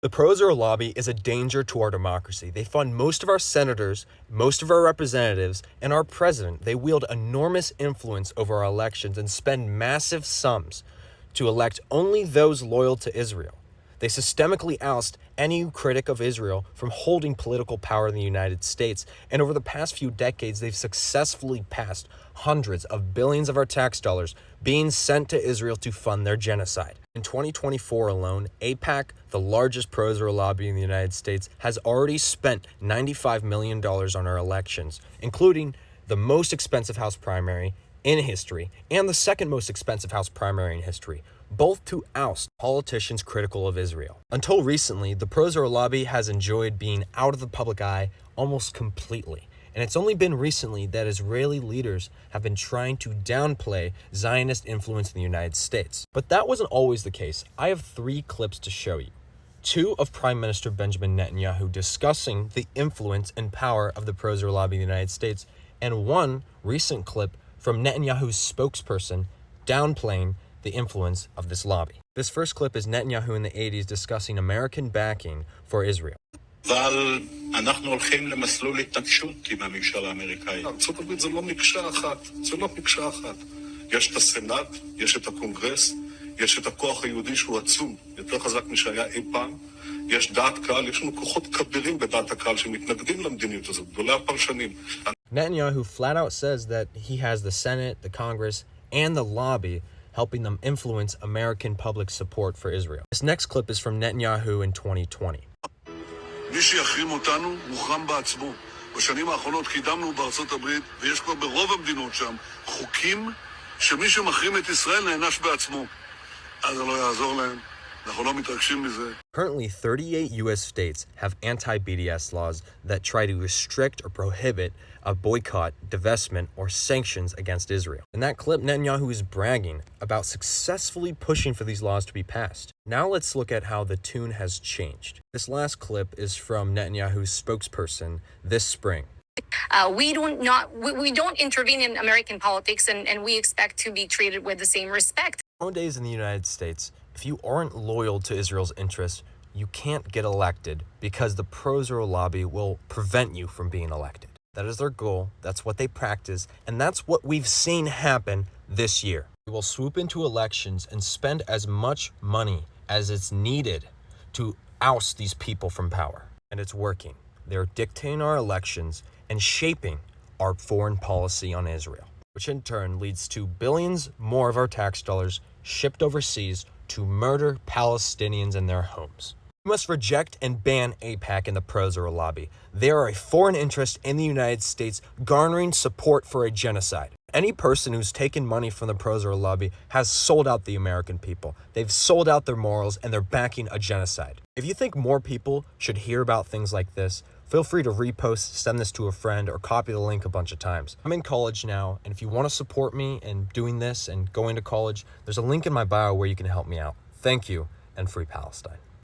The pro-Israel lobby is a danger to our democracy. They fund most of our senators, most of our representatives, and our president. They wield enormous influence over our elections and spend massive sums to elect only those loyal to Israel. They systemically oust any critic of Israel from holding political power in the United States. And over the past few decades, they've successfully passed hundreds of billions of our tax dollars being sent to Israel to fund their genocide. In 2024 alone, AIPAC, the largest pro-Israel lobby in the United States, has already spent $95 million on our elections, including the most expensive House primary in history and the second most expensive House primary in history, both to oust politicians critical of Israel. Until recently, the pro-Israel lobby has enjoyed being out of the public eye almost completely. And it's only been recently that Israeli leaders have been trying to downplay Zionist influence in the United States. But that wasn't always the case. I have 3 clips to show you. 2 of Prime Minister Benjamin Netanyahu discussing the influence and power of the pro-Israel lobby in the United States, and 1 recent clip from Netanyahu's spokesperson downplaying the influence of this lobby. This first clip is Netanyahu in the 80s discussing American backing for Israel. אבל אנחנו הולכים למסלול התנגשות עם הממשל האמריקאי. ארצות הברית זה לא מקשה אחת, זה לא מקשה אחת. יש את הסנאט, יש את הקונגרס, יש את הכוח היהודי שהוא עצום, יותר חזק משהיה אי פעם. יש דעת קהל, יש לנו כוחות כבירים בדעת הקהל שמתנגדים למדיניות הזאת, גדולי הפרשנים. Netanyahu flat out says that he has the Senate, the Congress, and the lobby helping them influence American public support for Israel. This next clip is from Netanyahu in 2020. מי שיחרים אותנו מוחרם בעצמו. בשנים האחרונות קידמנו בארצות הברית, ויש כבר ברוב המדינות שם, חוקים שמי שמחרים את ישראל נענש בעצמו. אז זה לא יעזור להם. אנחנו לא מתרגשים מזה. Currently, 38 U.S. states have anti-BDS laws that try to restrict or prohibit a boycott, divestment, or sanctions against Israel. In that clip, Netanyahu is bragging about successfully pushing for these laws to be passed. Now let's look at how the tune has changed. This last clip is from Netanyahu's spokesperson this spring. We don't intervene in American politics, and we expect to be treated with the same respect. Nowadays in the United States, if you aren't loyal to Israel's interests, you can't get elected because the pro-Israel lobby will prevent you from being elected. That is their goal, that's what they practice, and that's what we've seen happen this year. We will swoop into elections and spend as much money as it's needed to oust these people from power. And it's working. They're dictating our elections and shaping our foreign policy on Israel, which in turn leads to billions more of our tax dollars shipped overseas to murder Palestinians in their homes. We must reject and ban AIPAC and the pro-Israel lobby. They are a foreign interest in the United States garnering support for a genocide. Any person who's taken money from the pro-Israel lobby has sold out the American people. They've sold out their morals and they're backing a genocide. If you think more people should hear about things like this, feel free to repost, send this to a friend, or copy the link a bunch of times. I'm in college now, and if you want to support me in doing this and going to college, there's a link in my bio where you can help me out. Thank you, and free Palestine.